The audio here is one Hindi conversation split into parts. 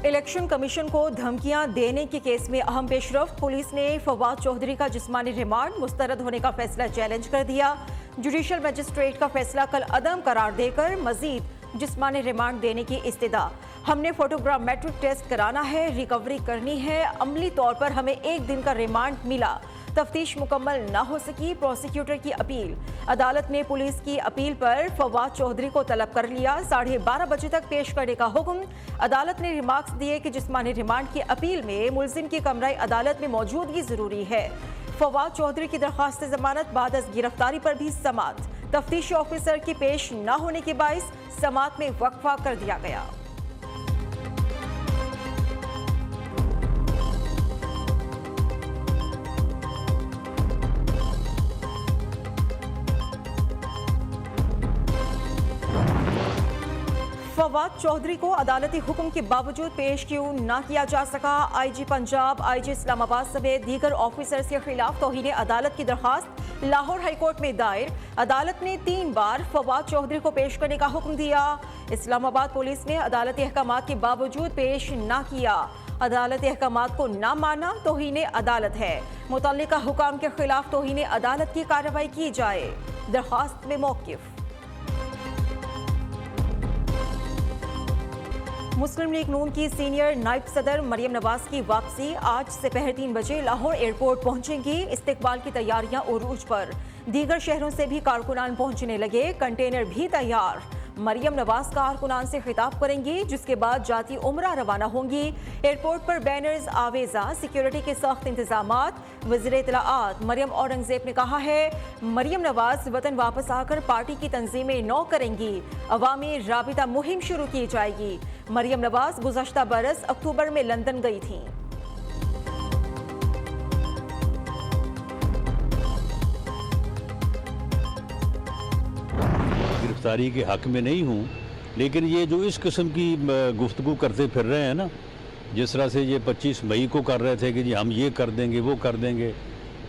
इलेक्शन कमीशन को धमकियां देने के केस में अहम पेशरफ्त। पुलिस ने फवाद चौधरी का जिस्मानी रिमांड मुस्तरद होने का फैसला चैलेंज कर दिया। जुडिशल मजिस्ट्रेट का फैसला कल अदम करार देकर मजीद जिस्मानी रिमांड देने की इस्तिदा। हमने फोटोग्रामेट्रिक टेस्ट कराना है, रिकवरी करनी है। अमली तौर पर हमें एक दिन का रिमांड मिला। तफ्तीश मुकम्मल न हो सकी, प्रोसिक्यूटर की अपील। अदालत ने पुलिस की अपील पर फवाद चौधरी को तलब कर लिया। 12:30 बजे तक पेश करने का हुक्म। अदालत ने रिमार्क्स दिए कि जिस्मानी रिमांड की अपील में मुलजिम की कमरा अदालत में मौजूदगी जरूरी है। फवाद चौधरी की दरख्वास्त जमानत बाद अज गिरफ्तारी पर भी समात। तफ्तीशी ऑफिसर की पेश न होने के बाइस समात में वक्फा कर दिया गया। फवाद चौधरी को अदालती हुक्म के बावजूद पेश क्यों न किया जा सका? आईजी पंजाब, आईजी इस्लामाबाद समेत दीगर ऑफिसर्स के खिलाफ तौहीन अदालत की दरखास्त लाहौर हाईकोर्ट में दायर। अदालत ने 3 बार फवाद चौधरी को पेश करने का हुक्म दिया। इस्लामाबाद पुलिस ने अदालती अहकामात के बावजूद पेश न किया। अदालती अहकामात को न माना तौहीन अदालत है। मुतल्लिका हुकाम के खिलाफ तौहीन अदालत की कार्रवाई की जाए। दरखास्त में मौकिफ। मुस्लिम लीग नून की सीनियर नायब सदर मरियम नवाज की वापसी। आज दोपहर 3 बजे लाहौर एयरपोर्ट पहुंचेंगी। इस्तिकबाल की तैयारियां उरूज पर। दीगर शहरों से भी कारकुनान पहुंचने लगे। कंटेनर भी तैयार। मरियम नवाज कारकुनान से खिताब करेंगी, जिसके बाद जाती उमरा रवाना होंगी। एयरपोर्ट पर बैनर्स, आवेजा, सिक्योरिटी के सख्त इंतजामात। वज़ीर इत्तलाआत मरियम औरंगजेब ने कहा है, मरियम नवाज वतन वापस आकर पार्टी की तंजीमें नौ करेंगी। अवामी राबिता मुहिम शुरू की जाएगी। मरियम नवाज गुज़श्ता बरस अक्टूबर में लंदन गई थीं। गिरफ्तारी के हक में नहीं हूँ, लेकिन ये जो इस किस्म की गुफ्तगू करते फिर रहे हैं ना, जिस तरह से ये 25 मई को कर रहे थे कि जी हम ये कर देंगे वो कर देंगे,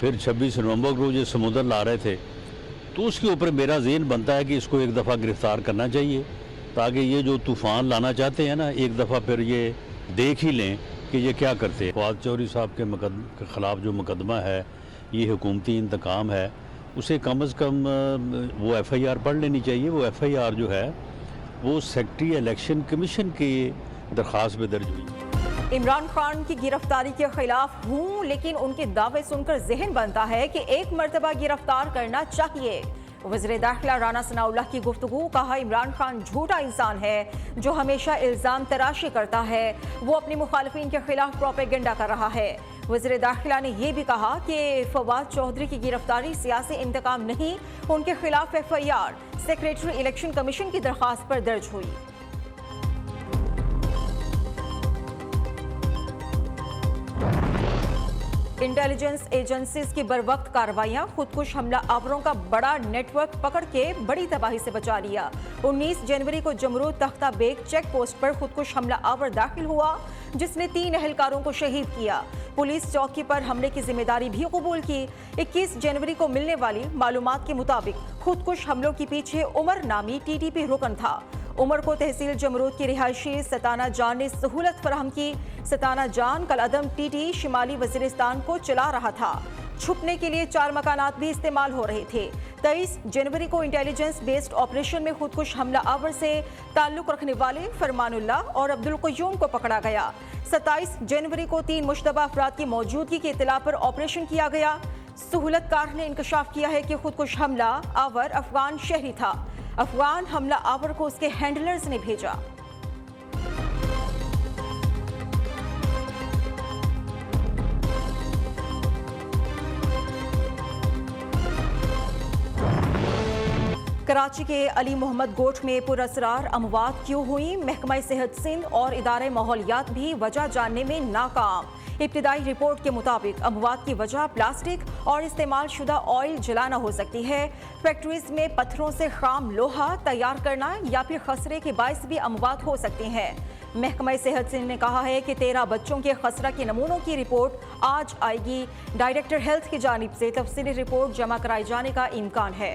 फिर 26 नवंबर को ये समुद्र ला रहे थे, तो उसके ऊपर मेरा ज़हन बनता है कि इसको एक दफ़ा गिरफ़्तार करना चाहिए, ताकि ये जो तूफ़ान लाना चाहते हैं ना, एक दफ़ा फिर ये देख ही लें कि ये क्या करते हैं। फवाद चौधरी साहब के ख़िलाफ़ जो मुकदमा है, ये हुकूमती इंतकाम है, उसे कम अज़ कम वो FIR पढ़ लेनी चाहिए। वो FIR जो है वो सेक्रेटरी इलेक्शन कमीशन की दरख्वास्त में दर्ज हुई। इमरान खान की गिरफ्तारी के खिलाफ हूँ, लेकिन उनके दावे सुनकर जहन बनता है कि एक मरतबा गिरफ्तार करना चाहिए। वज़ीर दाखिला राना सनाउल्लाह की गुफ्तगू। कहा, इमरान खान झूठा इंसान है जो हमेशा इल्ज़ाम तराशी करता है। वो अपने मुखालिफिन के खिलाफ प्रोपेगेंडा कर रहा है। वज़ीर दाखिला ने यह भी कहा कि फवाद चौधरी की गिरफ्तारी सियासी इंतकाम नहीं, उनके खिलाफ FIR सेक्रेटरी इलेक्शन कमीशन की दरख्वास्त पर दर्ज हुई। इंटेलिजेंस एजेंसीज की बरवक्त कार्रवाइयां। खुदकुश हमला आवरों का बड़ा नेटवर्क पकड़ के बड़ी तबाही से बचा लिया। 19 जनवरी को जमरूद तख्ता बेग चेक पोस्ट पर खुदकुश हमला आवर दाखिल हुआ, जिसने 3 एहलकारों को शहीद किया। पुलिस चौकी पर हमले की जिम्मेदारी भी कबूल की। 21 जनवरी को मिलने वाली मालूमात के मुताबिक खुदकुश हमलों के पीछे उमर नामी TTP रुकन था। उमर को तहसील जमरूद की रिहायशी सताना जान ने सहूलत फराहम की। सताना जान कल अदम TT शिमाली वजीरिस्तान को चला रहा था। छुपने के लिए 4 मकानात भी इस्तेमाल हो रहे थे। 23 जनवरी को इंटेलिजेंस बेस्ड ऑपरेशन में खुदकुश हमला आवर से ताल्लुक रखने वाले फरमानुल्लाह और अब्दुल क़य्यूम को पकड़ा गया। 27 जनवरी को 3 मुश्तबा अफराद की मौजूदगी की इत्तला पर ऑपरेशन किया गया। सहूलतकार ने इंकशाफ किया है कि खुदकुश हमला आवर अफगान शहरी था। अफगान हमला आवर को उसके हैंडलर्स ने भेजा। कराची के अली मोहम्मद गोठ में पुरअसरार अमवात क्यों हुई? महकमा सेहत सिंध और इदारे माहौलियात भी वजह जानने में नाकाम। इब्तिदाई रिपोर्ट के मुताबिक अमवात की वजह प्लास्टिक और इस्तेमाल शुदा ऑयल जलाना हो सकती है। फैक्ट्रीज में पत्थरों से खाम लोहा तैयार करना या फिर खसरे के बायस भी अमवात हो सकती हैं। महकमा सेहत सिंध ने कहा है कि 13 बच्चों के खसरा के नमूनों की रिपोर्ट आज आएगी। डायरेक्टर हेल्थ की जानिब से तफसीली रिपोर्ट जमा कराए जाने का इम्कान है।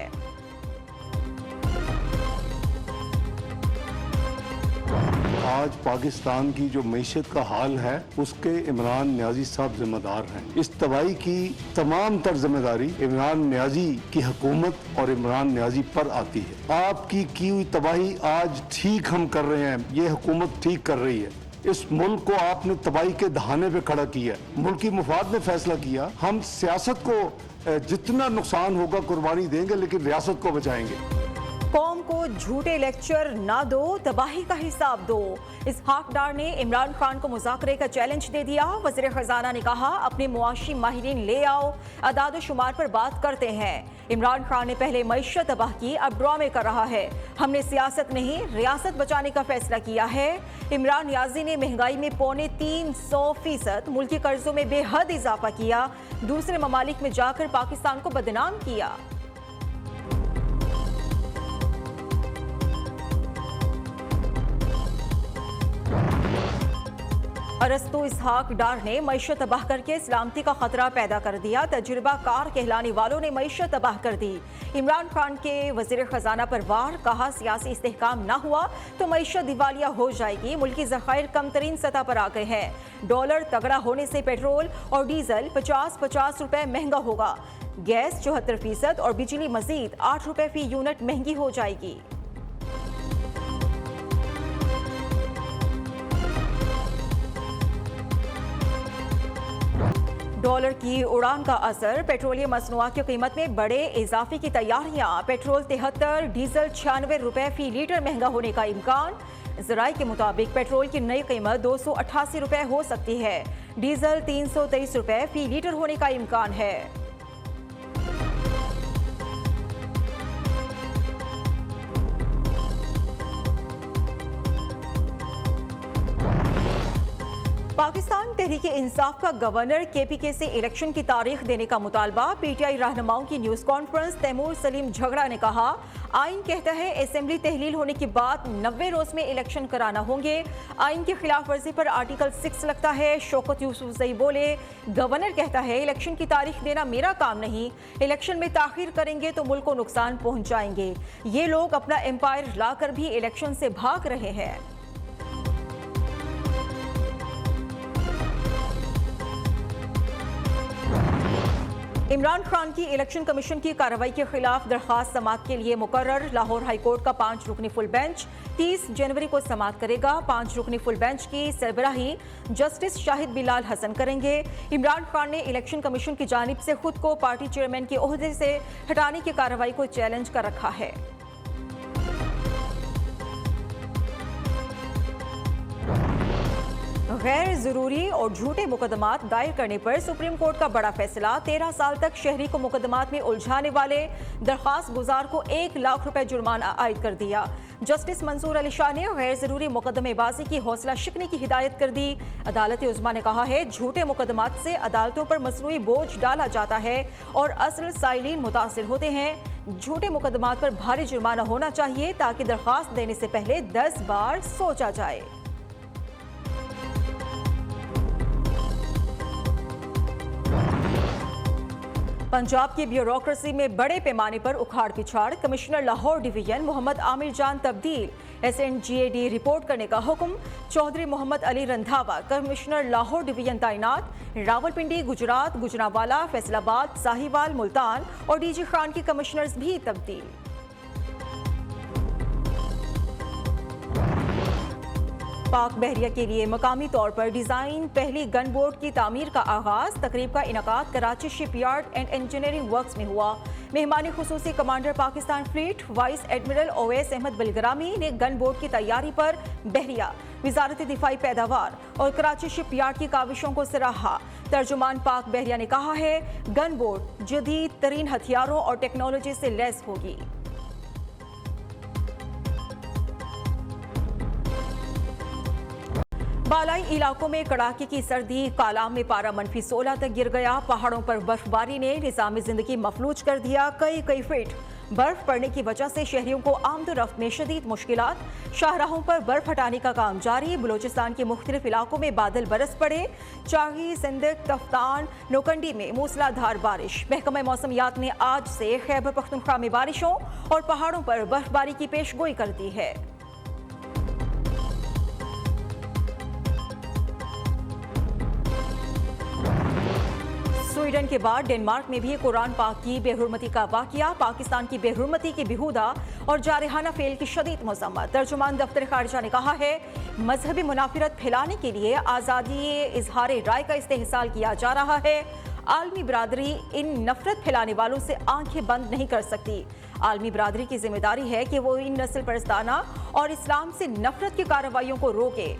आज पाकिस्तान की जो मईशत का हाल है उसके इमरान न्याजी साहब जिम्मेदार हैं। इस तबाही की तमाम तर जिम्मेदारी इमरान न्याजी की हुकूमत और इमरान न्याजी पर आती है। आपकी की हुई तबाही आज ठीक हम कर रहे हैं, ये हुकूमत ठीक कर रही है। इस मुल्क को आपने तबाही के दहाने पे खड़ा किया, मुल्की मुफाद ने फैसला किया। हम सियासत को जितना नुकसान होगा कुर्बानी देंगे, लेकिन रियासत को बचाएंगे। कौम को झूठे लेक्चर ना दो, तबाही का हिसाब दो। इसहाक डार ने इमरान खान को मुज़ाकरे का चैलेंज दे दिया। वज़ीर ख़ज़ाना ने कहा, अपने मुआशी माहिरीन ले आओ, अदाद शुमार पर बात करते हैं। इमरान खान ने पहले मईशत तबाह की, अब ड्रामे कर रहा है। हमने सियासत नहीं रियासत बचाने का फैसला किया है। इमरान न्याजी ने महंगाई में 350% मुल्की कर्जों में बेहद इजाफा किया, दूसरे ममालिक में जाकर पाकिस्तान को बदनाम किया। अरस्तु इसहाक डार ने मईशत तबाह करके सलामती का खतरा पैदा कर दिया। तजुर्बा कार कहलाने वालों ने मईशत तबाह कर दी। इमरान खान के वज़ीर ख़ज़ाना पर वार, कहा सियासी इस्तेहकाम ना हुआ तो मईशत दिवालिया हो जाएगी। मुल्की ज़खायर कम तरीन सतह पर आ गए हैं। डॉलर तगड़ा होने से पेट्रोल और डीजल 50-50 रुपए महंगा होगा। गैस 74% और बिजली मजीद 8 रुपए फी यूनिट महंगी हो जाएगी। डॉलर की उड़ान का असर, पेट्रोलियम मसनूआत की कीमत में बड़े इजाफे की तैयारियां। पेट्रोल 73, डीजल 96 रुपए फी लीटर महंगा होने का इम्कान। ज़राए के मुताबिक पेट्रोल की नई कीमत 288 रुपए हो सकती है। डीजल 323 रुपए फी लीटर होने का इम्कान है। पाकिस्तान तहरीक इंसाफ का गवर्नर KPK से इलेक्शन की तारीख देने का मुतालबा। PTI रहनुमाओं की न्यूज़ कॉन्फ्रेंस। तैमूर सलीम झगड़ा ने कहा, आइन कहता है असेंबली तहलील होने के बाद 90 रोज में इलेक्शन कराना होंगे। आइन की खिलाफ वर्जी पर आर्टिकल 6 लगता है। शौकत यूसुफजई बोले, गवर्नर कहता है इलेक्शन की तारीख देना मेरा काम नहीं, इलेक्शन में ताखीर करेंगे तो मुल्क को नुकसान पहुंचाएंगे। ये लोग अपना एम्पायर लाकर भी इलेक्शन से भाग रहे हैं। इमरान खान की इलेक्शन कमीशन की कार्रवाई के खिलाफ दरखास्त समाअत के लिए मुकर्रर। लाहौर हाईकोर्ट का 5 रुकनी फुल बेंच 30 जनवरी को समाअत करेगा। 5 रुकनी फुल बेंच की सरबराही जस्टिस शाहिद बिलाल हसन करेंगे। इमरान खान ने इलेक्शन कमीशन की जानिब से खुद को पार्टी चेयरमैन के ओहदे से हटाने की कार्रवाई को चैलेंज कर रखा है। गैर जरूरी और झूठे मुकदमात दायर करने पर सुप्रीम कोर्ट का बड़ा फैसला। 13 साल तक शहरी को मुकदमात में उलझाने वाले दरखास्त गुजार को 1 लाख रुपए जुर्माना आयद कर दिया। जस्टिस मंसूर अली शाह ने गैर जरूरी मुकदमेबाजी की हौसला शिकने की हिदायत कर दी। अदालत उज़्मा ने कहा है, झूठे मुकदमात से अदालतों पर मसनूई बोझ डाला जाता है और असल साइलिन मुतासिर होते हैं। झूठे मुकदमात पर भारी जुर्माना होना चाहिए ताकि दरखास्त देने से पहले 10 बार सोचा जाए। पंजाब की ब्यूरोक्रेसी में बड़े पैमाने पर उखाड़ पिछाड़। कमिश्नर लाहौर डिवीजन मोहम्मद आमिर जान तब्दील। SNGAD रिपोर्ट करने का हुक्म। चौधरी मोहम्मद अली रंधावा कमिश्नर लाहौर डिवीजन तैनात। रावलपिंडी, गुजरात, गुजरांवाला, फैसलाबाद, साहिवाल, मुल्तान और DG खान की कमिश्नर्स भी तब्दील। पाक बहरिया के लिए मकामी तौर पर डिजाइन पहली गन बोट की तामीर का आगाज। तकरीब का इनकाद Karachi shipyard and engineering works में हुआ। मेहमानी खुसूसी commander Pakistan fleet vice admiral Owais Ahmed Bilgrami ने गन बोट की तैयारी पर बहरिया, वजारत दिफाई पैदावार और कराची शिपयार्ड की काविशों को सराहा। तर्जुमान पाक बहरिया ने कहा है, गन बोट जदीद तरीन हथियारों और टेक्नोलॉजी से लैस होगी। बालाई इलाकों में कड़ाके की सर्दी। कालाम में पारा -16 तक गिर गया। पहाड़ों पर बर्फबारी ने निज़ाम जिंदगी मफलूज कर दिया। कई फीट बर्फ पड़ने की वजह से शहरियों को आमदोरफ्त में शदीद मुश्किलात। शाहराहों पर बर्फ हटाने का काम जारी। बलोचिस्तान के मुख्तलिफ इलाकों में बादल बरस पड़े। चाही, सिंदक, तफ्तान, नोकंडी में मूसलाधार बारिश। महकमा मौसमियात ने आज से खैबर पख्तूनख्वा में बारिशों और पहाड़ों पर बर्फबारी की पेशगोई कर दी है। स्वीडन के बाद डेनमार्क में भी कुरान पाक की बेहुरमती का वाकया, पाकिस्तान की बेहुरमती की बेहुदा और जारहाना फेल की शदीद मजम्मत। तर्जुमान दफ्तर खारजा ने कहा है, मजहबी मुनाफिरत फैलाने के लिए आज़ादी इजहार राय का इस्तेहसाल किया जा रहा है। आलमी बरादरी इन नफरत फैलाने वालों से आंखें बंद नहीं कर सकती। आलमी बरादरी की जिम्मेदारी है कि वो इन नस्ल परस्ताना और इस्लाम से नफरत की कार्रवाइयों को रोके।